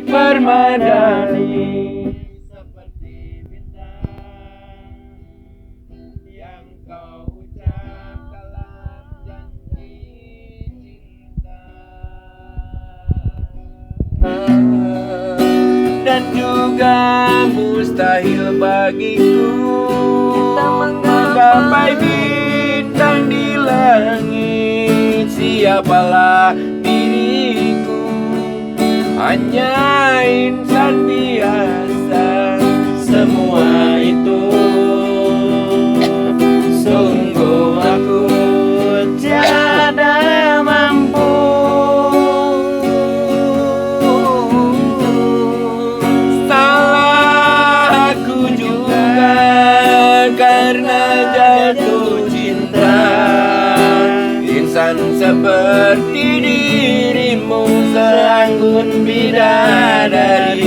permadani seperti bintang yang kau ucap dalam janji cinta. Dan juga mustahil bagiku menggapai bintang di langit. Siapalah diriku, hanya insan biasa. Semua itu sungguh aku tiada mampu. Salah aku juga karena jatuh cinta. Insan seperti dirimu seanggun bidadari.